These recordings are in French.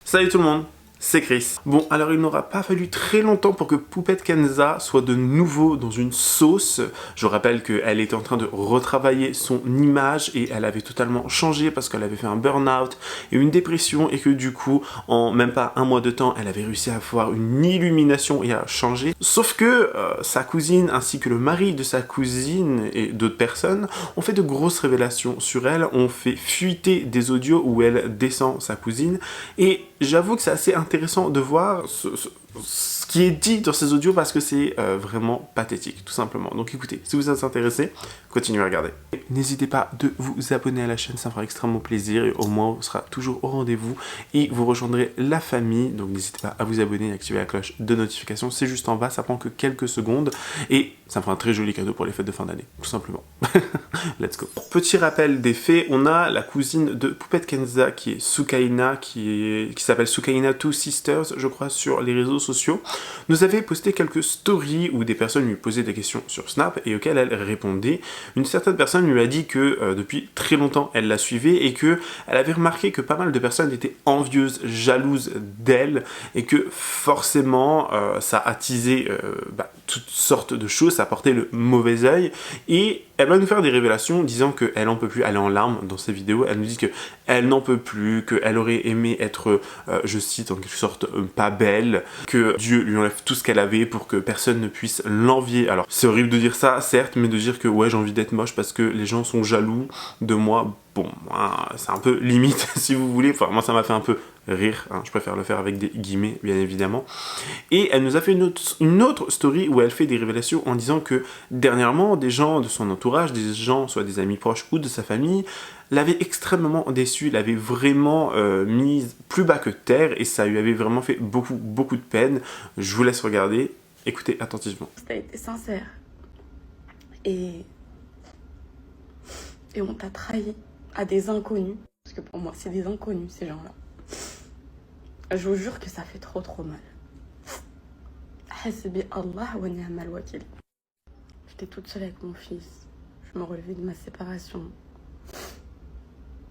Salut tout le monde, c'est Chris. Bon, alors il n'aura pas fallu très longtemps pour que Poupette Kenza soit de nouveau dans une sauce. Je rappelle qu'elle était en train de retravailler son image et elle avait totalement changé parce qu'elle avait fait un burn-out et une dépression et que du coup, en même pas un mois de temps, elle avait réussi à avoir une illumination et à changer. Sauf que sa cousine ainsi que le mari de sa cousine et d'autres personnes ont fait de grosses révélations sur elle, ont fait fuiter des audios où elle descend sa cousine et j'avoue que c'est assez intéressant de voir ce qui est dit dans ces audios parce que c'est vraiment pathétique, tout simplement. Donc écoutez, si vous êtes intéressé, continuez à regarder. N'hésitez pas de vous abonner à la chaîne, ça me fera extrêmement plaisir et au moins on sera toujours au rendez-vous et vous rejoindrez la famille. Donc n'hésitez pas à vous abonner et activer la cloche de notification, c'est juste en bas, ça prend que quelques secondes et ça me fera un très joli cadeau pour les fêtes de fin d'année, tout simplement. Let's go. Petit rappel des faits, on a la cousine de Poupette Kenza qui est Soukaina, qui s'appelle Soukaina Two Sisters, je crois, sur les réseaux sociaux, nous avait posté quelques stories où des personnes lui posaient des questions sur Snap et auxquelles elle répondait. Une certaine personne lui a dit que depuis très longtemps elle la suivait et que elle avait remarqué que pas mal de personnes étaient envieuses, jalouses d'elle et que forcément ça attisait toutes sortes de choses, ça portait le mauvais œil et elle va nous faire des révélations disant qu'elle n'en peut plus, elle est en larmes dans ses vidéos, elle nous dit qu'elle n'en peut plus, qu'elle aurait aimé être, je cite en quelque sorte, pas belle, que Dieu lui enlève tout ce qu'elle avait pour que personne ne puisse l'envier. Alors c'est horrible de dire ça, certes, mais de dire que ouais j'ai envie d'être moche parce que les gens sont jaloux de moi, bon, c'est un peu limite si vous voulez, enfin moi ça m'a fait un peu rire, hein. Je préfère le faire avec des guillemets bien évidemment. Et elle nous a fait une autre story où elle fait des révélations en disant que dernièrement des gens de son entourage, des gens soit des amis proches ou de sa famille, l'avaient extrêmement déçue, l'avaient vraiment mise plus bas que terre et ça lui avait vraiment fait beaucoup de peine. Je vous laisse regarder, écoutez attentivement. T'as été sincère et on t'a trahi à des inconnus, parce que pour moi c'est des inconnus ces gens-là. Je vous jure que ça fait trop mal. Hasbi Allah wa ni'mal wakil. J'étais toute seule avec mon fils. Je me relevais de ma séparation.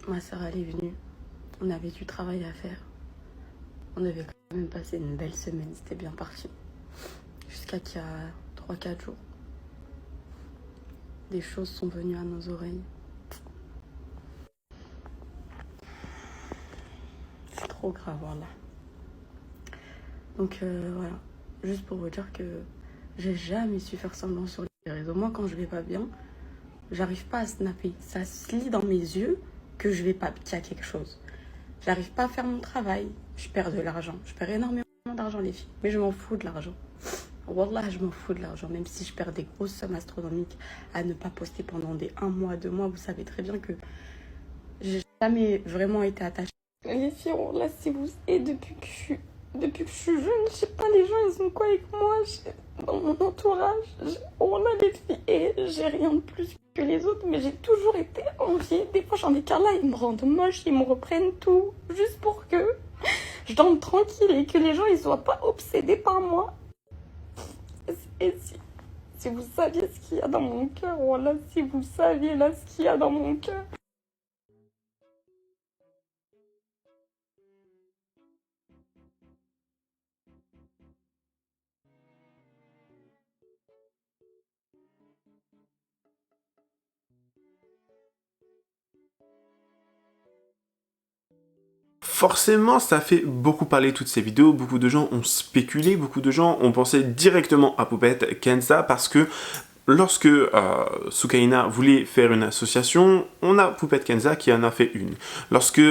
Ma soeur elle est venue. On avait du travail à faire. On devait quand même passer une belle semaine. C'était bien parti. Jusqu'à qu'il y a 3-4 jours. Des choses sont venues à nos oreilles. C'est trop grave, voilà. Donc voilà. Juste pour vous dire que j'ai jamais su faire semblant sur les réseaux. Moi, quand je vais pas bien, j'arrive pas à snapper. Ça se lit dans mes yeux que je vais pas, qu'il y a quelque chose. J'arrive pas à faire mon travail. Je perds de l'argent. Je perds énormément d'argent, les filles. Mais je m'en fous de l'argent. Wallah, je m'en fous de l'argent. Même si je perds des grosses sommes astronomiques à ne pas poster pendant des 1 mois, 2 mois, vous savez très bien que j'ai jamais vraiment été attachée. Les filles, là, si vous... Et depuis que je suis jeune, je sais pas, les gens, ils sont quoi avec moi dans mon entourage. On a les filles et j'ai rien de plus que les autres, mais j'ai toujours été enviée. Des fois, j'en ai qu'un là, ils me rendent moche, ils me reprennent tout, juste pour que je dorme tranquille et que les gens, ils soient pas obsédés par moi. Et si vous saviez ce qu'il y a dans mon cœur, voilà, si vous saviez là ce qu'il y a dans mon cœur. Forcément, ça fait beaucoup parler toutes ces vidéos, beaucoup de gens ont spéculé, beaucoup de gens ont pensé directement à Poupette Kenza parce que lorsque Soukaina voulait faire une association, on a Poupette Kenza qui en a fait une. Lorsque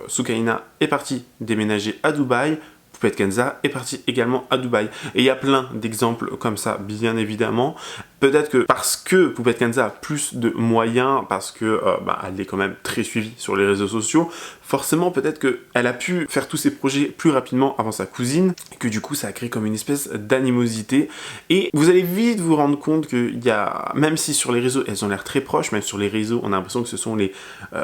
Soukaina est partie déménager à Dubaï, Poupette Kenza est partie également à Dubaï. Et il y a plein d'exemples comme ça, bien évidemment. Peut-être que parce que Poupette Kenza a plus de moyens, parce que elle est quand même très suivie sur les réseaux sociaux, forcément peut-être qu'elle a pu faire tous ses projets plus rapidement avant sa cousine, et que du coup ça a créé comme une espèce d'animosité. Et vous allez vite vous rendre compte qu'il y a, même si sur les réseaux elles ont l'air très proches, même sur les réseaux on a l'impression que ce sont les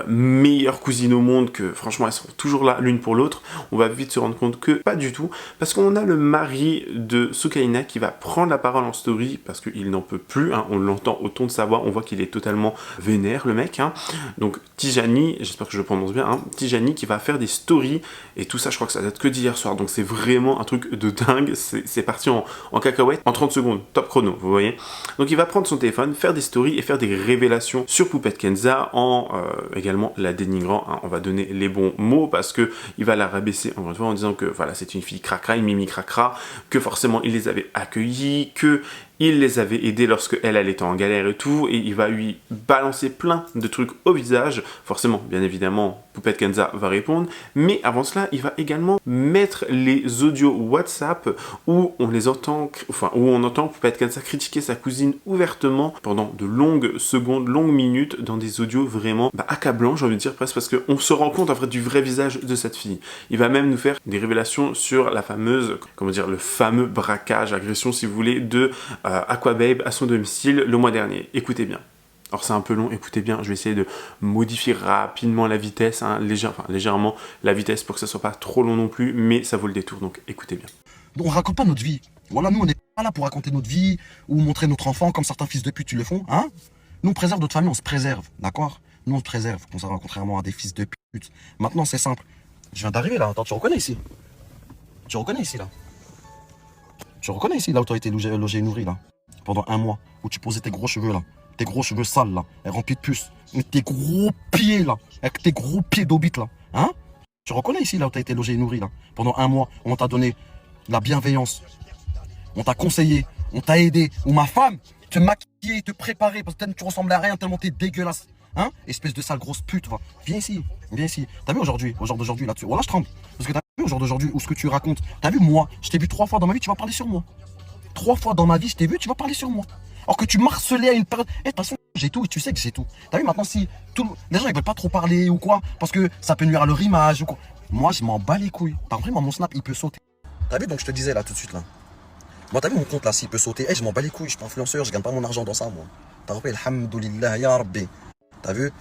meilleures cousines au monde, que franchement elles sont toujours là l'une pour l'autre, on va vite se rendre compte que pas du tout, parce qu'on a le mari de Soukaina qui va prendre la parole en story, parce qu'il n'en peut plus, hein. On l'entend au ton de sa voix, on voit qu'il est totalement vénère le mec, hein. Donc Tijani, j'espère que je le prononce bien, hein, Tijani qui va faire des stories, et tout ça je crois que ça date que d'hier soir, donc c'est vraiment un truc de dingue, c'est parti en cacahuète en 30 secondes, top chrono, vous voyez. Donc il va prendre son téléphone, faire des stories et faire des révélations sur Poupette Kenza en également la dénigrant, hein. On va donner les bons mots parce que il va la rabaisser encore une fois en disant que voilà, c'est une fille cracra, une mimi cracra, que forcément il les avait accueillis, que il les avait aidés lorsque elle était en galère et tout, et il va lui balancer plein de trucs au visage. Forcément, bien évidemment, Poupette Kenza va répondre, mais avant cela, il va également mettre les audios WhatsApp où on les entend, enfin où on entend Poupette Kenza critiquer sa cousine ouvertement pendant de longues secondes, longues minutes, dans des audios vraiment accablants, j'ai envie de dire presque, parce qu'on se rend compte en fait du vrai visage de cette fille. Il va même nous faire des révélations sur la fameuse, comment dire, le fameux braquage, agression si vous voulez, de Aquababe à son domicile le mois dernier. Écoutez bien. Alors c'est un peu long, écoutez bien, je vais essayer de modifier rapidement la vitesse, hein, légèrement la vitesse pour que ça soit pas trop long non plus, mais ça vaut le détour, donc écoutez bien. On raconte pas notre vie. Voilà, nous on n'est pas là pour raconter notre vie ou montrer notre enfant comme certains fils de pute le font, hein. Nous on préserve notre famille, on se préserve, d'accord. Nous on se préserve, contrairement à des fils de pute. Maintenant c'est simple. Je viens d'arriver là, attends, tu reconnais ici? Tu reconnais ici là? Tu reconnais ici là où tu as été logé et nourri là? Pendant un mois, où tu posais tes gros cheveux là, tes gros cheveux sales là, et remplis de puces, avec tes gros pieds là, avec tes gros pieds d'hobbit là, hein? Tu reconnais ici là où tu as été logé et nourri là? Pendant un mois, où on t'a donné la bienveillance, on t'a conseillé, on t'a aidé, où ma femme te maquillait, te préparait, parce que tu ressemblais à rien tellement t'es dégueulasse, hein? Espèce de sale grosse pute, va. Viens ici, viens ici. T'as vu aujourd'hui, au jour d'aujourd'hui là-dessus? Voilà, je tremble. Parce que t'as vu au jour d'aujourd'hui, ou ce que tu racontes, t'as vu moi, je t'ai vu 3 fois dans ma vie, tu vas parler sur moi. 3 fois dans ma vie, je t'ai vu, tu vas parler sur moi. Alors que tu marcelais à une période. De toute façon, j'ai tout et tu sais que j'ai tout. T'as vu maintenant, si les gens ils veulent pas trop parler ou quoi, parce que ça peut nuire à leur image ou quoi. Moi, je m'en bats les couilles. T'as compris, moi, mon snap, il peut sauter. T'as vu, donc je te disais là tout de suite là. Moi, t'as vu mon compte là, s'il peut sauter. Je m'en bats les couilles, je suis pas influenceur, je gagne pas mon argent dans ça, moi. T'as compris, alhamdoulilah, ya rabbi. T'as vu?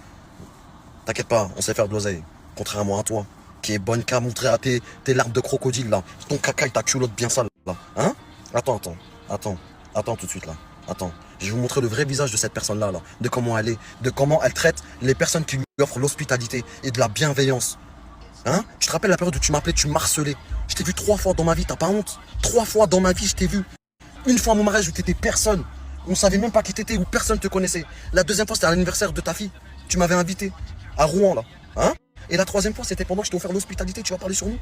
T'inquiète pas, on sait faire de l'oseille. Contrairement à toi, qui est bonne qu'à montrer à tes larmes de crocodile là. Ton caca et ta culotte bien sale là. Hein? Attends tout de suite là. Attends, je vais vous montrer le vrai visage de cette personne-là, là, de comment elle est, de comment elle traite les personnes qui lui offrent l'hospitalité et de la bienveillance. Hein? Tu te rappelles la période où tu m'appelais, tu marcelais? Je t'ai vu 3 fois dans ma vie, t'as pas honte? 3 fois dans ma vie, je t'ai vu. Une fois à mon mariage où t'étais personne. On savait même pas qui t'étais, où personne te connaissait. La deuxième fois, c'était à l'anniversaire de ta fille. Tu m'avais invité à Rouen, là. Hein? Et la troisième fois, c'était pendant que je t'ai offert l'hospitalité, tu vas parler sur nous.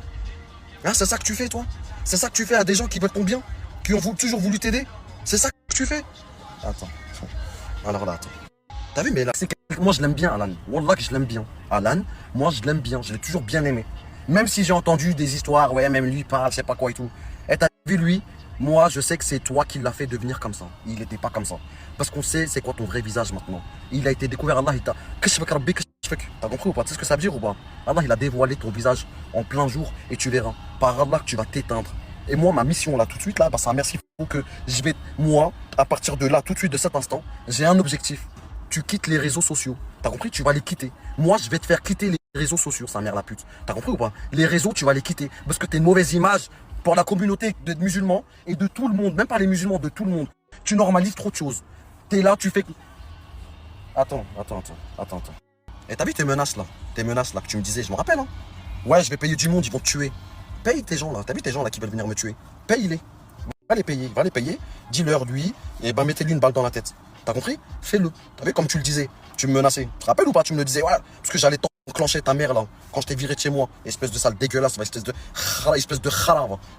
Hein? C'est ça que tu fais, toi? C'est ça que tu fais à des gens qui veulent ton bien? Qui ont toujours voulu t'aider? C'est ça que tu fais? Attends. Alors là, attends. T'as vu, mais là, moi je l'aime bien, Alan. Wallah que je l'aime bien. Alan, moi je l'aime bien. Je l'ai toujours bien aimé. Même si j'ai entendu des histoires, ouais, même lui parle, je sais pas quoi et tout. Et t'as vu, lui, moi je sais que c'est toi qui l'as fait devenir comme ça. Il n'était pas comme ça. Parce qu'on sait c'est quoi ton vrai visage maintenant. Il a été découvert, Allah, il t'a. T'as compris ou pas? Tu sais ce que ça veut dire ou pas? Allah, il a dévoilé ton visage en plein jour et tu verras. Par Allah que tu vas t'éteindre. Et moi, ma mission là, tout de suite, là, c'est un merci que je vais, moi, à partir de là, tout de suite, de cet instant, j'ai un objectif. Tu quittes les réseaux sociaux. T'as compris? Tu vas les quitter. Moi, je vais te faire quitter les réseaux sociaux, sa mère la pute. T'as compris ou pas? Les réseaux, tu vas les quitter. Parce que t'es une mauvaise image pour la communauté de musulmans et de tout le monde. Même pas les musulmans, de tout le monde. Tu normalises trop de choses. T'es là, tu fais... Attends. Et t'as vu tes menaces là? Tes menaces là que tu me disais, je me rappelle, hein? Ouais, je vais payer du monde, ils vont te tuer. Paye tes gens là, t'as vu tes gens là qui veulent venir me tuer? Paye-les. Va les payer. Dis-leur lui, et ben mettez-lui une balle dans la tête. T'as compris? Fais-le. T'as vu comme tu le disais? Tu me menaçais. Tu te rappelles ou pas? Tu me le disais, ouais, parce que j'allais t'enclencher ta mère là, quand je t'ai viré de chez moi. Espèce de sale dégueulasse, espèce de khara,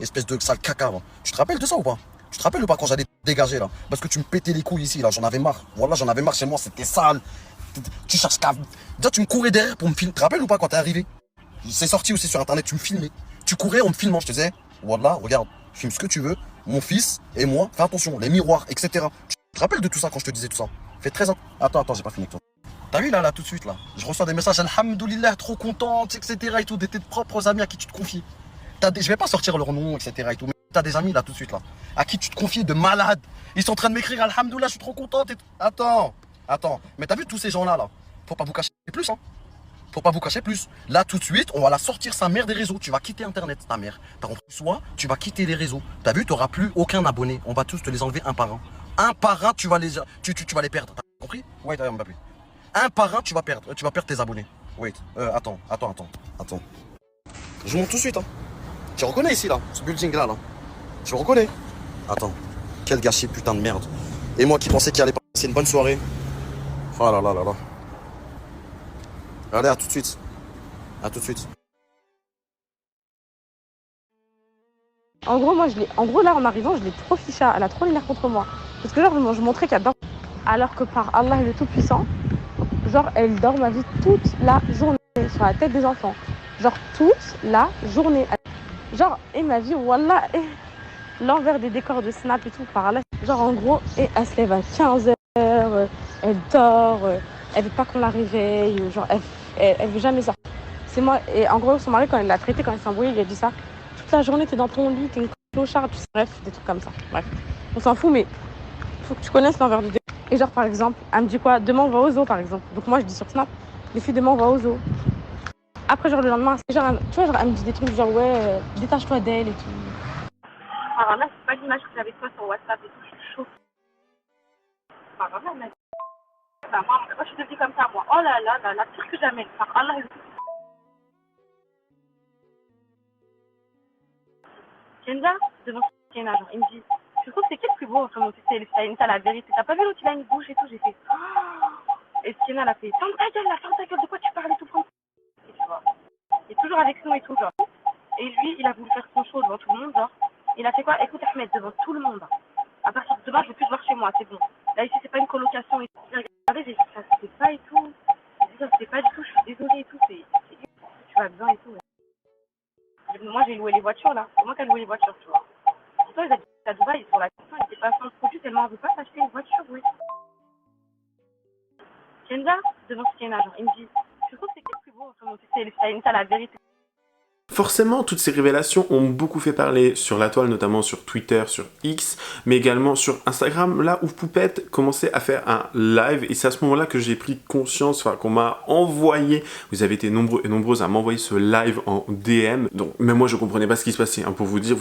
espèce de sale caca. Tu te rappelles de ça ou pas? Tu te rappelles ou pas quand j'allais te dégager là? Parce que tu me pétais les couilles ici là, j'en avais marre. Voilà, j'en avais marre chez moi, c'était sale. Tu cherches qu'à. Déjà, tu me courais derrière pour me filmer. Tu te rappelles ou pas quand t'es arrivé? C'est sorti aussi sur internet, tu me filmais. Tu courais en me filmant, je te disais, voilà, regarde, filme ce que tu veux, mon fils et moi, fais attention, les miroirs, etc. Tu te rappelles de tout ça quand je te disais tout ça? Fais très attention. Attends, j'ai pas fini avec toi. T'as vu là, tout de suite là, je reçois des messages, alhamdoulilah, trop contente, etc. et tout, de tes propres amis à qui tu te confies. Je vais pas sortir leur nom, etc. et tout, mais t'as des amis là tout de suite là, à qui tu te confies de malades. Ils sont en train de m'écrire, alhamdoulilah, je suis trop contente et tout. Attends, mais t'as vu tous ces gens là, faut pas vous cacher plus, hein. Faut pas vous cacher plus. Là, tout de suite, on va la sortir sa mère des réseaux. Tu vas quitter Internet, ta mère. T'as compris? Soit tu vas quitter les réseaux. T'as vu, t'auras plus aucun abonné. On va tous te les enlever un par un. Un par un, tu vas les perdre. T'as compris? Wait, Mbappé. Un par un, tu vas perdre tes abonnés. Wait, attends. Je monte tout de suite. Hein. Tu reconnais ici, là, ce building-là, là. Tu reconnais? Attends. Quel gâchis, putain de merde. Et moi qui pensais qu'il allait passer une bonne soirée. Oh là là là là. Allez, à tout de suite. À tout de suite. En gros, là, en arrivant, je l'ai trop ficha. Elle a trop l'air contre moi. Parce que, genre, je montrais qu'elle dort. Alors que par Allah le Tout-Puissant, genre, elle dort ma vie toute la journée sur la tête des enfants. Genre, toute la journée. Genre, et ma vie, wallah, et l'envers des décors de Snap et tout, par là. Genre, en gros, et elle se lève à 15h, elle dort, elle veut pas qu'on la réveille, genre, elle veut jamais sortir. C'est moi, et en gros, son mari, quand il l'a traité, quand il s'est embrouillé, il a dit ça. Toute la journée, t'es dans ton lit, t'es une clocharde, bref, des trucs comme ça. Bref, on s'en fout, mais faut que tu connaisses l'envers du décor. Et genre, par exemple, elle me dit quoi? Demain, on va au zoo, par exemple. Donc moi, je dis sur Snap, les filles, demain, on va au zoo. Après, genre, le lendemain, genre, tu vois, genre, elle me dit des trucs genre, ouais, détache-toi d'elle et tout. Alors là, c'est pas l'image que j'avais de toi sur WhatsApp et tout, je suis choquée. Alors là, mec. Moi, je suis devenue comme ça, moi. Oh là là là, la pire que jamais. Par Allah, Kenza, devant Kenza, genre, il me dit, je trouve que c'est qui le plus beau entre mon fils et Elftaïn, t'as la vérité. T'as pas vu l'autre, il a une bouche et tout, j'ai fait, oh. Et Kenza, elle a fait, ferme ta gueule, de quoi tu parles et tout, et tu vois. Il est toujours avec nous et tout, genre. Et lui, il a voulu faire son show devant tout le monde, genre. Il a fait quoi? Écoute, Ahmed, devant tout le monde. À partir de demain, je veux plus te voir chez moi, c'est bon. Là, ici, c'est pas une colocation. J'ai regardé, j'ai dit, ça se fait pas et tout. J'ai dit, ça se fait pas du tout, je suis désolée et tout. Tu vas bien et tout. Ouais. Moi, j'ai loué les voitures, là. C'est moi qui ai loué les voitures, tu vois. Et toi, ils habitent à Dubaï, ils sont là. Ils étaient pas sans produit tellement on veut pas s'acheter une voiture, oui. Kenza, devant Kenza, genre, il me dit, je trouve que c'est qui le plus beau entre mon fils et Elftaïn, t'as la vérité. Forcément, toutes ces révélations ont beaucoup fait parler sur la toile, notamment sur Twitter, sur X, mais également sur Instagram, là où Poupette commençait à faire un live, et c'est à ce moment-là que j'ai pris conscience, enfin qu'on m'a envoyé, vous avez été nombreux et nombreuses à m'envoyer ce live en DM, donc même moi je comprenais pas ce qui se passait, hein, pour vous dire,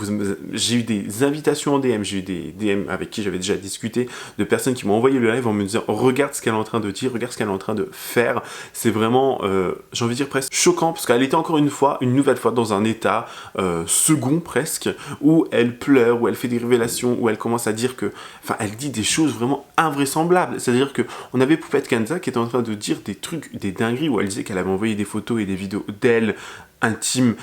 j'ai eu des invitations en DM, j'ai eu des DM avec qui j'avais déjà discuté, de personnes qui m'ont envoyé le live en me disant, regarde ce qu'elle est en train de dire, regarde ce qu'elle est en train de faire, c'est vraiment, j'ai envie de dire presque choquant, parce qu'elle était encore une nouvelle fois, dans un état second presque, où elle pleure, où elle fait des révélations, où elle commence à dire que, enfin, elle dit des choses vraiment invraisemblables. C'est-à-dire que on avait Poupette Kenza qui était en train de dire des trucs, des dingueries, où elle disait qu'elle avait envoyé des photos et des vidéos d'elle intimes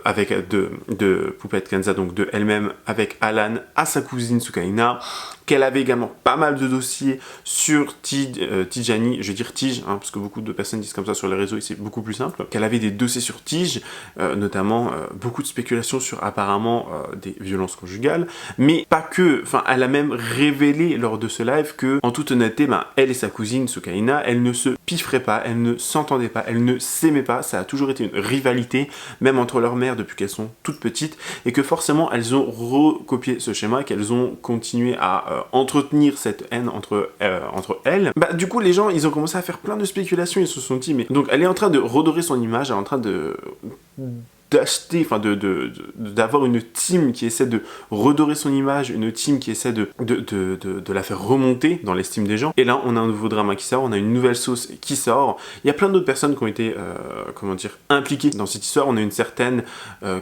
avec de Poupette Kenza, donc de elle-même avec Alan à sa cousine Soukaina, qu'elle avait également pas mal de dossiers sur Tijani, je vais dire Tige, hein, parce que beaucoup de personnes disent comme ça sur les réseaux et c'est beaucoup plus simple, qu'elle avait des dossiers sur Tige, notamment beaucoup de spéculations sur apparemment des violences conjugales, mais pas que, enfin elle a même révélé lors de ce live que, en toute honnêteté, elle et sa cousine Soukaina, elles ne se pifferaient pas, elles ne s'entendaient pas, elles ne s'aimaient pas, ça a toujours été une rivalité, même entre leurs mères depuis qu'elles sont toutes petites, et que forcément elles ont recopié ce schéma, qu'elles ont continué à entretenir cette haine entre elles. Du coup les gens ils ont commencé à faire plein de spéculations, ils se sont dit mais donc elle est en train de redorer son image, elle est en train d'acheter, enfin d'avoir une team qui essaie de redorer son image, une team qui essaie de la faire remonter dans l'estime des gens. Et là, on a un nouveau drama qui sort, on a une nouvelle sauce qui sort. Il y a plein d'autres personnes qui ont été, impliquées dans cette histoire. On a une certaine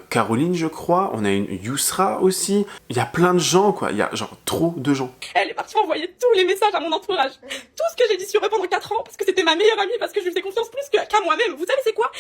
Caroline, je crois. On a une Yousra aussi. Il y a plein de gens, quoi. Il y a genre trop de gens. Elle est partie m'envoyer tous les messages à mon entourage. Tout ce que j'ai dit sur eux pendant 4 ans, parce que c'était ma meilleure amie, parce que je lui faisais confiance plus qu'à moi-même. Vous savez c'est quoi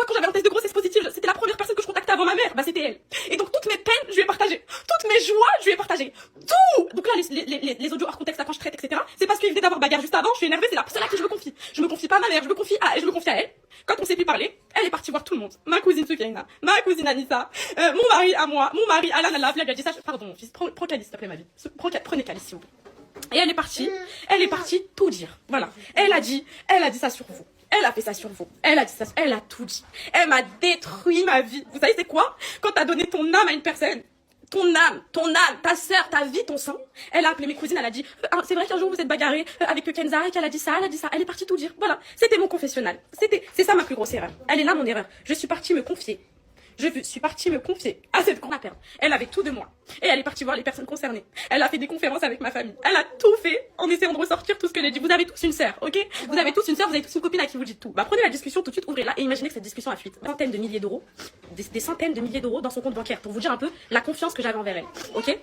quand j'avais un test de grossesse positive, c'était la première personne que je contactais avant ma mère, c'était elle. Et donc toutes mes peines, je lui ai partagé. Toutes mes joies, je lui ai partagé. Tout. Donc là, les audios hors contexte, là, quand je traite, etc. C'est parce qu'il venait d'avoir bagarre juste avant, je suis énervée, c'est là que je me confie. Je me confie pas à ma mère, je me confie à elle. Quand on s'est plus parler, elle est partie voir tout le monde. Ma cousine Soufiane, ma cousine Anissa, mon mari à moi, mon mari Alan, elle a dit ça. Pardon mon fils, prends Calice, s'il te plaît ma vie. Prenez Calice s'il vous plaît. Et elle est partie tout dire. Voilà. Elle a dit ça sur vous. Elle a fait ça sur vous. Elle a dit ça, elle a tout dit. Elle m'a détruit ma vie. Vous savez c'est quoi? Quand t'as donné ton âme à une personne, ton âme, ta sœur, ta vie, ton sang. Elle a appelé mes cousines, elle a dit, c'est vrai qu'un jour vous êtes bagarré avec Kenza et qu'elle a dit ça. Elle est partie tout dire. Voilà. C'était mon confessionnal. C'est ça ma plus grosse erreur. Elle est là mon erreur. Je suis partie me confier. Je suis partie me confier à cette grande perte. Elle avait tout de moi. Et elle est partie voir les personnes concernées. Elle a fait des conférences avec ma famille. Elle a tout fait en essayant de ressortir tout ce que j'ai dit. Vous avez tous une sœur, ok? Vous avez tous une sœur, vous avez tous une copine à qui vous dites tout. Bah prenez la discussion tout de suite, ouvrez-la et imaginez que cette discussion a fuite. Des centaines de milliers d'euros, des centaines de milliers d'euros dans son compte bancaire pour vous dire un peu la confiance que j'avais envers elle, ok?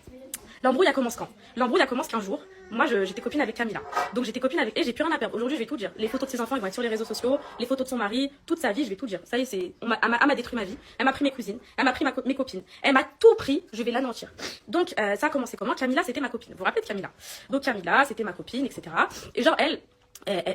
L'embrouille, elle commence quand? L'embrouille, elle commence qu'un jour, moi, j'étais copine avec Camilla. Donc, j'étais copine avec elle, j'ai plus rien à perdre. Aujourd'hui, je vais tout dire. Les photos de ses enfants, ils vont être sur les réseaux sociaux. Les photos de son mari, toute sa vie, je vais tout dire. Ça y est, elle m'a détruit ma vie. Elle m'a pris mes cousines. Elle m'a pris mes copines. Elle m'a tout pris. Je vais l'anéantir. Donc, ça a commencé comment? Camilla, c'était ma copine. Vous vous rappelez de Camilla? Donc, Camilla, c'était ma copine, etc. Et genre, elle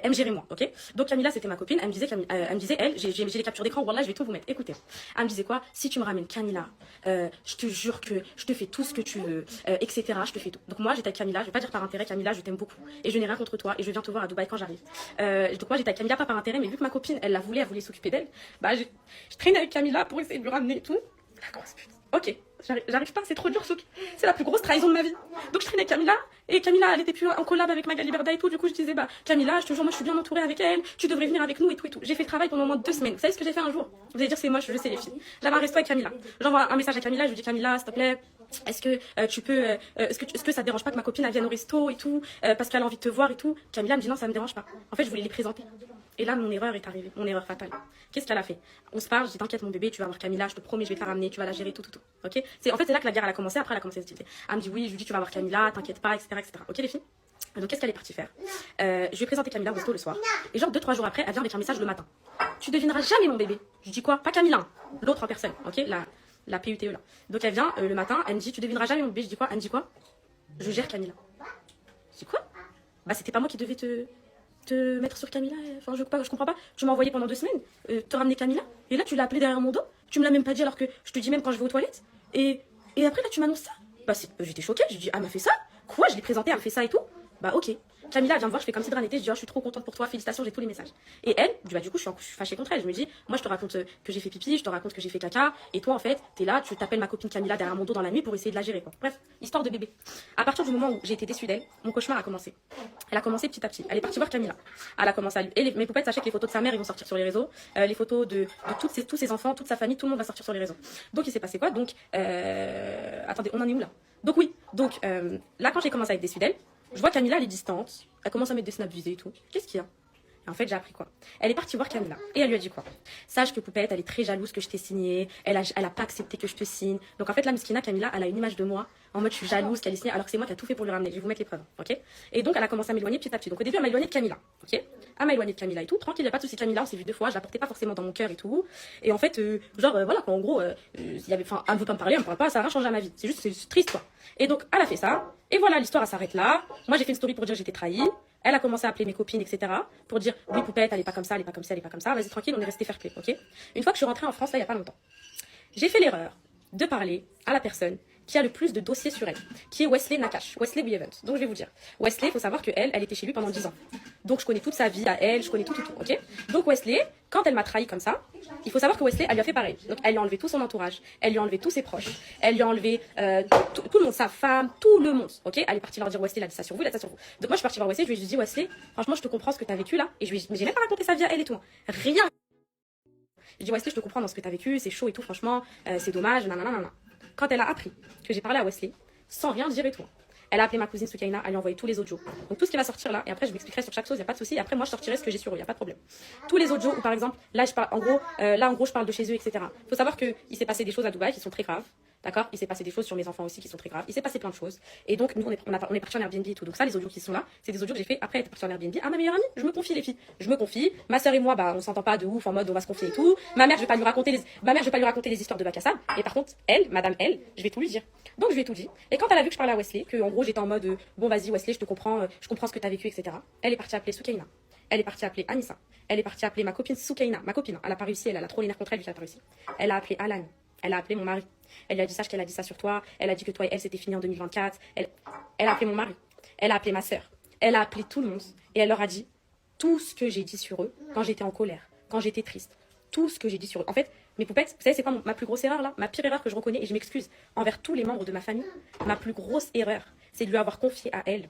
me gérait moi, ok? Donc Camilla, c'était ma copine, elle me disait, j'ai les captures d'écran, voilà, je vais tout vous mettre, écoutez. Elle me disait quoi? Si tu me ramènes Camilla, je te jure que je te fais tout ce que tu veux, etc. Je te fais tout. Donc moi, j'étais avec Camilla, je vais pas dire par intérêt, Camilla, je t'aime beaucoup. Et je n'ai rien contre toi, et je viens te voir à Dubaï quand j'arrive. Donc moi, j'étais avec Camilla, pas par intérêt, mais vu que ma copine, elle voulait s'occuper d'elle, bah je traînais avec Camilla pour essayer de lui ramener et tout. La grosse pute. Ok, j'arrive pas, c'est trop dur, Souk. C'est la plus grosse trahison de ma vie. Donc je traînais avec Camilla, et Camilla, elle était plus en collab avec Magali Berda et tout. Du coup, je disais, bah, Camilla, je te jure, moi, je suis bien entourée avec elle, tu devrais venir avec nous et tout et tout. J'ai fait le travail pendant au moins 2 semaines. Vous savez ce que j'ai fait un jour? Vous allez dire, c'est moche, je sais, les filles. J'avais un resto avec Camilla. J'envoie un message à Camilla, je lui dis, Camilla, s'il te plaît, est-ce que tu peux, est-ce que ça te dérange pas que ma copine elle vienne au resto et tout, parce qu'elle a envie de te voir et tout? Camilla me dit, non, ça me dérange pas. En fait, je voulais les présenter. Et là, mon erreur est arrivée, mon erreur fatale. Qu'est-ce qu'elle a fait? On se parle, je dis, t'inquiète, mon bébé, tu vas voir Camilla, je te promets, je vais te la ramener, tu vas la gérer, tout. Ok? En fait, c'est là que la guerre elle a commencé, après elle a commencé à se disputer. Elle me dit, oui, je lui dis, tu vas voir Camilla, t'inquiète pas, etc. Ok, les filles? Donc, qu'est-ce qu'elle est partie faire? Je lui ai présenté Camilla au resto le soir. Et genre, 2-3 jours après, elle vient avec un message le matin. Tu devineras jamais mon bébé. Je dis quoi? Pas Camilla, hein. L'autre en personne, ok? La PUTE là. Donc, elle vient le matin, elle me dit, tu devineras jamais mon bébé. Je dis quoi? Elle me dit quoi? Je gère Camilla. Je dis quoi? Bah, c'était pas moi qui devais te mettre sur Camilla. Enfin, je comprends pas. Tu m'as envoyé pendant 2 semaines te ramener Camilla. Et là, tu l'as appelé derrière mon dos. Tu me l'as même pas dit alors que je te dis même quand je vais aux toilettes. Et après, là, tu m'annonces ça. Bah, j'étais choquée. Je dis, ah, elle m'a fait ça? Quoi? Je l'ai présenté, elle me fait ça et tout. Bah, ok. Camilla vient me voir, je fais comme si de rien n'était. Je dis, oh, je suis trop contente pour toi, félicitations, j'ai tous les messages. Et elle, bah, du coup, je suis fâchée contre elle. Je me dis, moi, je te raconte que j'ai fait pipi, je te raconte que j'ai fait caca. Et toi, en fait, t'es là, tu t'appelles ma copine Camilla derrière mon dos dans la nuit pour essayer de la gérer, quoi. Bref, histoire de bébé. À partir du moment où j'ai été déçue d'elle, mon cauchemar a commencé. Elle a commencé petit à petit. Elle est partie voir Camilla. Elle a commencé à lui. Et mes poupettes, sachez que les photos de sa mère, ils vont sortir sur les réseaux. Les photos de tous ses enfants, toute sa famille, tout le monde va sortir sur les réseaux. Donc, il s'est passé quoi? Donc, attendez, on en est où là? Donc, oui. Donc, là, quand j'ai commencé à être déçue d'elle, je vois Camilla, elle est distante. Elle commence à mettre des snaps visés et tout. Qu'est-ce qu'il y a? Et en fait, j'ai appris quoi? Elle est partie voir Camilla. Et elle lui a dit quoi? Sache que Poupette, elle est très jalouse que je t'ai signé. Elle a pas accepté que je te signe. Donc en fait, là, Miskina, Camilla, elle a une image de moi. En mode, je suis jalouse qu'elle est signée. Alors que c'est moi qui a tout fait pour lui ramener. Je vais vous mettre les preuves. Ok? Et donc, elle a commencé à m'éloigner petit à petit. Donc au début, elle m'a éloignée de Camilla. Ok? Elle m'a éloignée de Camilla et tout. Tranquille, y a pas de souci. Camilla, on s'est vu 2 fois. Je la portais pas forcément dans mon cœur et tout. Et en fait, voilà, quoi. En gros, elle veut pas me parler, elle me parle pas. Ça a rien changé à ma vie. C'est triste, quoi. Et donc, elle a fait ça. Et voilà, l'histoire, elle s'arrête là. Moi, j'ai fait une story pour dire que j'étais trahie. Elle a commencé à appeler mes copines, etc. pour dire, oui, Poupette, elle est pas comme ça, elle est pas comme ça, elle est pas comme ça. Vas-y, tranquille, on est resté fair play, ok? Une fois que je suis rentrée en France, là, il y a pas longtemps, j'ai fait l'erreur de parler à la personne qui a le plus de dossiers sur elle, qui est Wesley Nakash, Wesley Bevent. Donc, je vais vous dire. Wesley, il faut savoir elle était chez lui pendant 10 ans. Donc, je connais toute sa vie à elle, je connais tout, ok? Donc, Wesley, quand elle m'a trahi comme ça, il faut savoir que Wesley, elle lui a fait pareil. Donc, elle lui a enlevé tout son entourage, elle lui a enlevé tous ses proches, elle lui a enlevé tout le monde, sa femme, tout le monde, ok? Elle est partie leur dire, Wesley, elle a dit ça sur vous, elle a dit ça sur vous. Donc, moi, je suis partie voir Wesley, je lui ai dit, Wesley, franchement, je te comprends ce que t'as vécu là, et mais j'ai même pas raconté sa vie à elle et tout. Rien. Je dis, Wesley, je te comprends dans ce que t'as vécu, c'est chaud et tout, franchement, c'est dommage, nanana. Quand elle a appris que j'ai parlé à Wesley, sans rien dire et tout, elle a appelé ma cousine Soukaina, elle lui a envoyé tous les audios. Donc tout ce qui va sortir là, et après je vous expliquerai sur chaque chose, il n'y a pas de souci. Et après moi je sortirai ce que j'ai sur eux, il n'y a pas de problème. Tous les audios où par exemple, là je parle, en gros je parle de chez eux, etc. Il faut savoir qu'il s'est passé des choses à Dubaï qui sont très graves. D'accord? Il s'est passé des choses sur mes enfants aussi qui sont très graves. Il s'est passé plein de choses. Et donc, nous, on est partis en Airbnb et tout. Donc, ça, les audios qui sont là, c'est des audios que j'ai fait après être parti en Airbnb. Ah, ma meilleure amie, je me confie, les filles. Je me confie. Ma sœur et moi, bah, on s'entend pas de ouf en mode on va se confier et tout. Ma mère, je vais pas lui raconter les histoires de Bakassab. Et par contre, madame, je vais tout lui dire. Donc, je lui ai tout dit. Et quand elle a vu que je parlais à Wesley, que en gros, j'étais en mode bon, vas-y, Wesley, je comprends ce que t'as vécu, etc. Elle est partie appeler Soukaina. Elle est partie appeler Anissa. Elle est partie appeler ma copine Soukaina. Ma copine, elle a pas réussi, elle a trop les nerfs contre elle, elle a pas réussi. Elle a appelé Alan. Elle a appelé mon mari. Elle lui a dit ça, qu'elle a dit ça sur toi. Elle a dit que toi et elle, c'était fini en 2024. Elle a appelé mon mari. Elle a appelé ma sœur. Elle a appelé tout le monde. Et elle leur a dit tout ce que j'ai dit sur eux quand j'étais en colère, quand j'étais triste. Tout ce que j'ai dit sur eux. En fait, mes poupettes, vous savez, c'est quoi ma plus grosse erreur là? Ma pire erreur que je reconnais, et je m'excuse envers tous les membres de ma famille. Ma plus grosse erreur, c'est de lui avoir confié à elle.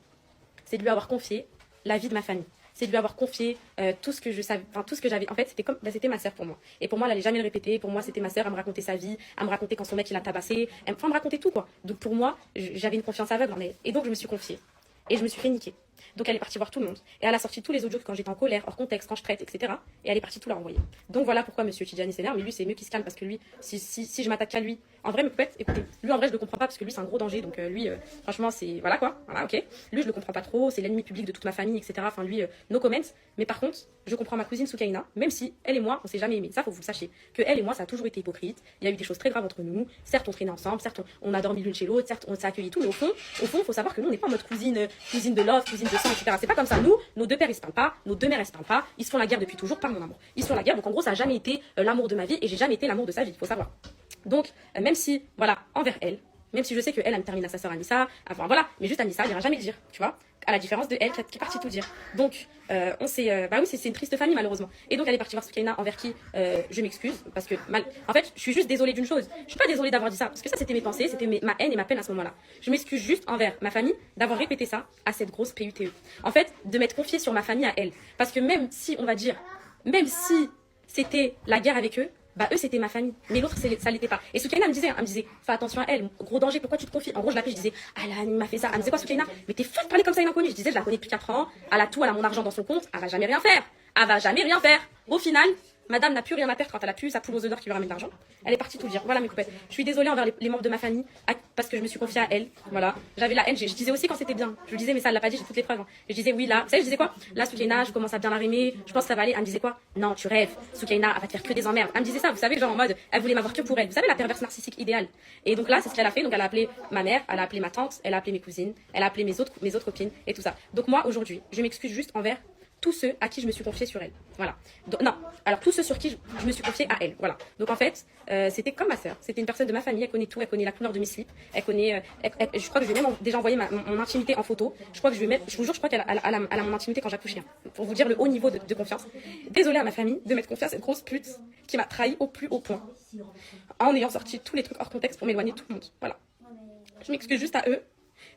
C'est de lui avoir confié la vie de ma famille. c'est de lui avoir confié tout ce que je savais, enfin tout ce que j'avais. En fait, c'était comme, c'était ma sœur pour moi. Et pour moi, elle allait jamais le répéter. Pour moi, c'était ma sœur à me raconter sa vie, à me raconter quand son mec il a tabassé, enfin me raconter tout quoi. Donc pour moi, j'avais une confiance aveugle en elle. Et donc je me suis confiée. Et je me suis fait niquer. Donc elle est partie voir tout le monde. Et elle a sorti tous les audios quand j'étais en colère, hors contexte, quand je traite, etc. Et elle est partie tout leur envoyer. Donc voilà pourquoi Monsieur Tidjani s'énerve. Mais lui, c'est mieux qu'il se calme parce que lui, si je m'attaque à lui, en vrai, écoutez, lui en vrai, je le comprends pas parce que lui, c'est un gros danger. Donc lui, franchement, c'est. Voilà quoi. Voilà, ok. Lui, je le comprends pas trop. C'est l'ennemi public de toute ma famille, etc. Enfin, lui, no comments. Mais par contre, je comprends ma cousine Soukaina, même si elle et moi, on s'est jamais aimé. Ça, faut que vous le sachiez. Que elle et moi, ça a toujours été hypocrite. Il y a eu des choses très graves entre nous. Certes, on traînait ensemble. Certes, on a dormi l'une chez l'autre. Certes, on s'est accueillis tout. Mais au fond, faut savoir que nous, on n'est pas en mode cousine de love, cousine de sang, etc. C'est pas comme ça. Nous, nos deux pères ils se parlent pas, nos deux mères elles se parlent pas, ils se font la guerre depuis toujours par mon amour. Ils se font la guerre, donc en gros ça a jamais été l'amour de ma vie et j'ai jamais été l'amour de sa vie, faut savoir. Donc même si, voilà, envers elle, même si je sais qu'elle, elle me termine à sa sœur Anissa, enfin voilà, mais juste Anissa, elle ira jamais le dire, tu vois, à la différence de elle qui est partie tout dire. Donc on s'est, bah oui, c'est une triste famille malheureusement. Et donc elle est partie voir Soukaina envers qui je m'excuse parce que en fait je suis juste désolée d'une chose. Je suis pas désolée d'avoir dit ça parce que ça c'était mes pensées, c'était ma haine et ma peine à ce moment-là. Je m'excuse juste envers ma famille d'avoir répété ça à cette grosse PUTE. En fait, de m'être confiée sur ma famille à elle, parce que même si on va dire, même si c'était la guerre avec eux. Bah eux c'était ma famille, mais l'autre ça l'était pas. Et Soukaina me disait fais attention à elle, gros danger, pourquoi tu te confies? En gros je l'appelais, je disais ah là elle m'a fait ça, elle me disait quoi Soukaina? Mais t'es folle de parler comme ça à une inconnue. Je disais je la connais depuis 4 ans, elle a tout, elle a mon argent dans son compte, elle va jamais rien faire. Elle va jamais rien faire. Au final, madame n'a plus rien à perdre quand elle a plus sa poule aux œufs d'or qui lui ramène de l'argent. Elle est partie tout dire. Voilà mes coupettes. Je suis désolée envers les membres de ma famille parce que je me suis confiée à elle. Voilà. J'avais la haine. Je disais aussi quand c'était bien. Je lui disais mais ça elle l'a pas dit, j'ai toutes les preuves. Je disais oui là. Vous savez je disais quoi? Là Soukaina, je commence à bien la rimer. Je pense que ça va aller. Elle me disait quoi? Non tu rêves. Soukaina, elle va te faire que des emmerdes. Elle me disait ça. Vous savez genre en mode elle voulait m'avoir que pour elle. Vous savez la perverse narcissique idéale. Et donc là c'est ce qu'elle a fait. Donc elle a appelé ma mère, elle a appelé ma tante, elle a appelé mes cousines, elle a appelé mes autres copines et tout ça. Donc moi aujourd'hui je m'excuse juste envers tous ceux à qui je me suis confiée sur elle. Voilà. Donc, non, alors tous ceux sur qui je me suis confiée à elle. Voilà. Donc en fait, c'était comme ma sœur. C'était une personne de ma famille. Elle connaît tout. Elle connaît la couleur de mes slips. Elle connaît. Je crois que je lui ai même déjà envoyé mon intimité en photo. Je crois que je vous jure, je crois qu'elle a mon intimité quand j'accouche. Pour vous dire le haut niveau de confiance. Désolée à ma famille de m'être confiée à cette grosse pute qui m'a trahi au plus haut point. En ayant sorti tous les trucs hors contexte pour m'éloigner de tout le monde. Voilà. Je m'excuse juste à eux.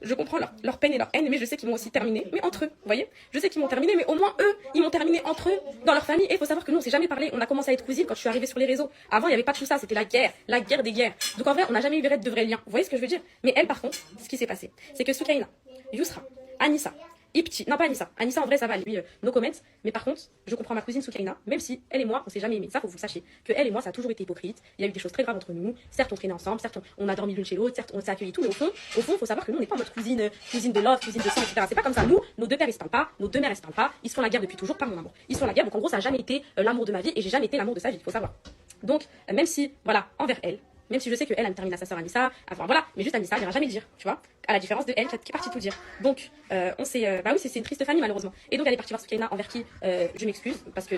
Je comprends leur peine et leur haine, mais je sais qu'ils vont aussi terminer, mais entre eux, vous voyez. Je sais qu'ils vont terminer, mais au moins eux, ils m'ont terminé entre eux, dans leur famille. Et il faut savoir que nous, on s'est jamais parlé. On a commencé à être cousines quand je suis arrivée sur les réseaux. Avant, il n'y avait pas tout ça, c'était la guerre des guerres. Donc en vrai, on n'a jamais eu de vrais liens. Vous voyez ce que je veux dire? Mais elle, par contre, ce qui s'est passé, c'est que Soukaina, Yousra, Anissa, Ipti, non pas Anissa. Anissa en vrai ça va, lui, no comments. Mais par contre, je comprends ma cousine Soukaina, même si elle et moi on s'est jamais aimé. Ça faut que vous le sachiez. Que elle et moi ça a toujours été hypocrite. Il y a eu des choses très graves entre nous. Certes on traînait ensemble, certes on a dormi l'une chez l'autre, certes on s'est accueillis tout. Mais au fond, faut savoir que nous on n'est pas en mode cousine de love, cousine de sang, etc. C'est pas comme ça. Nous, nos deux pères ils se parlent pas, nos deux mères elles se parlent pas. Ils se font la guerre depuis toujours par mon amour. Ils se font la guerre donc en gros ça a jamais été l'amour de ma vie et j'ai jamais été l'amour de sa vie. Faut savoir. Donc même si voilà envers elle. Même si je sais qu'elle, elle me termine à sa sœur Anissa, enfin voilà, mais juste Anissa, elle ira jamais le dire, tu vois, à la différence de elle qui est partie tout dire. Donc, on s'est, bah oui, c'est une triste famille malheureusement. Et donc elle est partie voir Soukaina envers qui je m'excuse parce que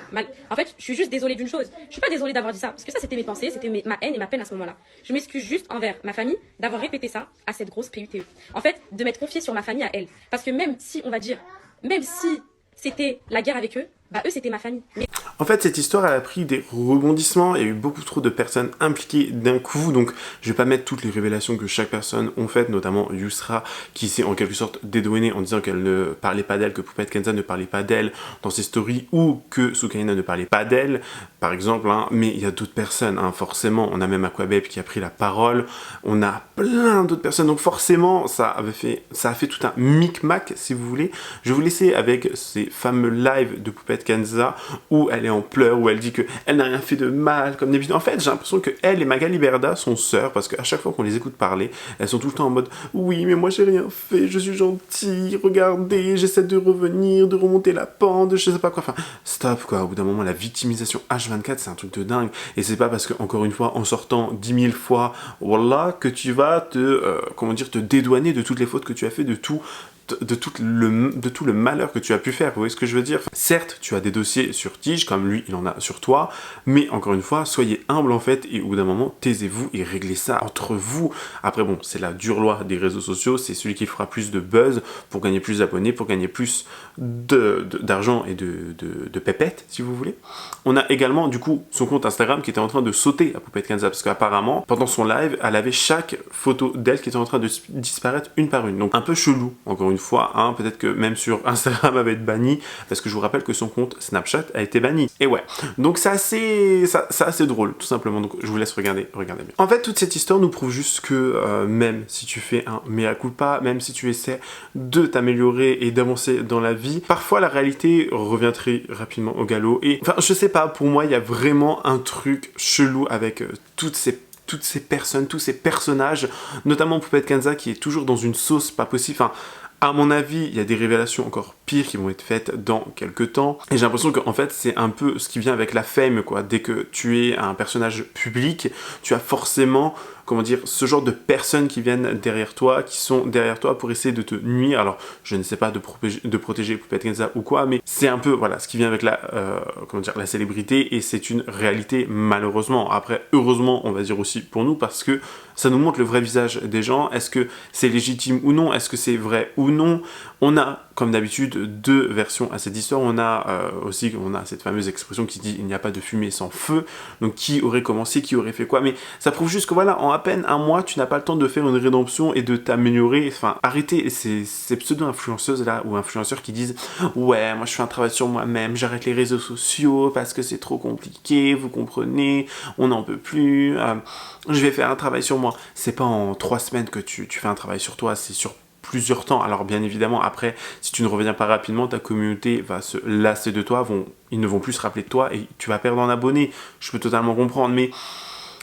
en fait, je suis juste désolée d'une chose. Je suis pas désolée d'avoir dit ça parce que ça c'était mes pensées, c'était ma haine et ma peine à ce moment-là. Je m'excuse juste envers ma famille d'avoir répété ça à cette grosse PUTE. En fait, de m'être confiée sur ma famille à elle, parce que même si on va dire, même si c'était la guerre avec eux, bah eux c'était ma famille. Mais... En fait, cette histoire, elle a pris des rebondissements, il y a eu beaucoup trop de personnes impliquées d'un coup, donc je vais pas mettre toutes les révélations que chaque personne ont faites, notamment Yousra, qui s'est en quelque sorte dédouanée en disant qu'elle ne parlait pas d'elle, que Poupette Kenza ne parlait pas d'elle dans ses stories, ou que Soukaina ne parlait pas d'elle, par exemple, hein. Mais il y a d'autres personnes, hein, forcément, on a même Aquabeb qui a pris la parole, on a plein d'autres personnes, donc forcément, ça a fait tout un micmac, si vous voulez. Je vais vous laisser avec ces fameux lives de Poupette Kenza, où elle est en pleurs, où elle dit qu'elle n'a rien fait de mal, comme d'habitude. En fait, j'ai l'impression que elle et Magali Berda sont sœurs, parce qu'à chaque fois qu'on les écoute parler, elles sont tout le temps en mode « Oui, mais moi j'ai rien fait, je suis gentille, regardez, j'essaie de revenir, de remonter la pente, je sais pas quoi. » Enfin, stop quoi, au bout d'un moment, la victimisation H24, c'est un truc de dingue. Et c'est pas parce que, encore une fois, en sortant 10 000 fois, voilà, que tu vas te dédouaner de toutes les fautes que tu as fait, de tout le malheur que tu as pu faire, vous voyez ce que je veux dire? Certes, tu as des dossiers sur Tige, comme lui, il en a sur toi, mais encore une fois, soyez humble en fait, et au bout d'un moment, taisez-vous et réglez ça entre vous. Après bon, c'est la dure loi des réseaux sociaux, c'est celui qui fera plus de buzz pour gagner plus d'abonnés, pour gagner plus d'argent et de pépettes, si vous voulez. On a également, du coup, son compte Instagram qui était en train de sauter à Poupette Kenza, parce qu'apparemment, pendant son live, elle avait chaque photo d'elle qui était en train de disparaître une par une. Donc un peu chelou, encore une fois, hein, peut-être que même sur Instagram elle va être bannie, parce que je vous rappelle que son compte Snapchat a été banni. Et ouais, donc c'est assez drôle, tout simplement, donc je vous laisse regarder bien. En fait, toute cette histoire nous prouve juste que même si tu fais un mea culpa, même si tu essaies de t'améliorer et d'avancer dans la vie, parfois la réalité revient très rapidement au galop, et enfin, je sais pas, pour moi, il y a vraiment un truc chelou avec toutes ces personnes, tous ces personnages, notamment Poupette Kenza qui est toujours dans une sauce pas possible. Enfin, à mon avis, il y a des révélations encore pires qui vont être faites dans quelques temps. Et j'ai l'impression qu'en fait, c'est un peu ce qui vient avec la fame, quoi. Dès que tu es un personnage public, tu as forcément, comment dire, ce genre de personnes qui viennent derrière toi, qui sont derrière toi pour essayer de te nuire. Alors, je ne sais pas de protéger Poupette Kenza ou quoi, mais c'est un peu, voilà, ce qui vient avec la célébrité, et c'est une réalité, malheureusement. Après, heureusement, on va dire aussi pour nous, parce que ça nous montre le vrai visage des gens. Est-ce que c'est légitime ou non? Est-ce que c'est vrai ou non? On a, comme d'habitude, deux versions à cette histoire. On a cette fameuse expression qui dit « il n'y a pas de fumée sans feu ». Donc, qui aurait commencé, qui aurait fait quoi? Mais ça prouve juste que voilà, en à peine un mois, tu n'as pas le temps de faire une rédemption et de t'améliorer. Enfin, arrêtez ces pseudo-influenceuses là, ou influenceurs qui disent « ouais, moi je fais un travail sur moi-même, j'arrête les réseaux sociaux parce que c'est trop compliqué, vous comprenez, on n'en peut plus, je vais faire un travail sur moi ». C'est pas en 3 semaines que tu fais un travail sur toi, c'est sur plusieurs temps. Alors bien évidemment, après, si tu ne reviens pas rapidement, ta communauté va se lasser de toi, ils ne vont plus se rappeler de toi et tu vas perdre en abonnés. Je peux totalement comprendre, mais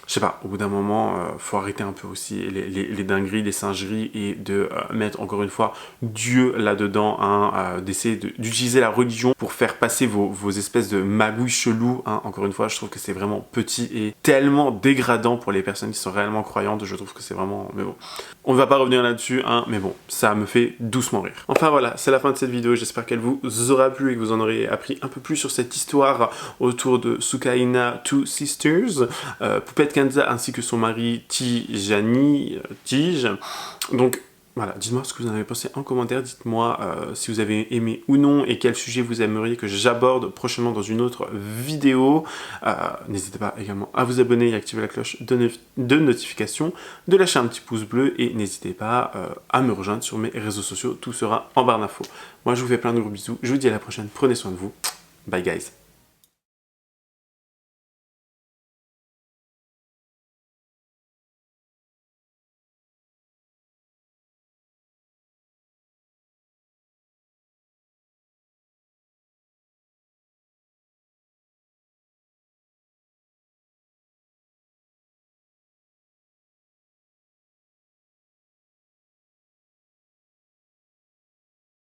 je sais pas, au bout d'un moment, faut arrêter un peu aussi les dingueries, les singeries, et de mettre encore une fois Dieu là-dedans, hein, d'essayer d'utiliser la religion pour faire passer vos espèces de magouilles chelous, hein. Encore une fois, je trouve que c'est vraiment petit et tellement dégradant pour les personnes qui sont réellement croyantes. Je trouve que c'est vraiment... Mais bon, on ne va pas revenir là-dessus, hein, mais bon, ça me fait doucement rire. Enfin voilà, c'est la fin de cette vidéo, j'espère qu'elle vous aura plu et que vous en aurez appris un peu plus sur cette histoire autour de Sukaina Two Sisters, Poupette Kenza ainsi que son mari Tijani, Tige. Donc voilà, dites-moi ce que vous en avez pensé en commentaire, dites-moi si vous avez aimé ou non et quel sujet vous aimeriez que j'aborde prochainement dans une autre vidéo. N'hésitez pas également à vous abonner et activer la cloche de notification, de lâcher un petit pouce bleu et n'hésitez pas à me rejoindre sur mes réseaux sociaux, tout sera en barre d'infos. Moi je vous fais plein de gros bisous, je vous dis à la prochaine, prenez soin de vous, bye guys.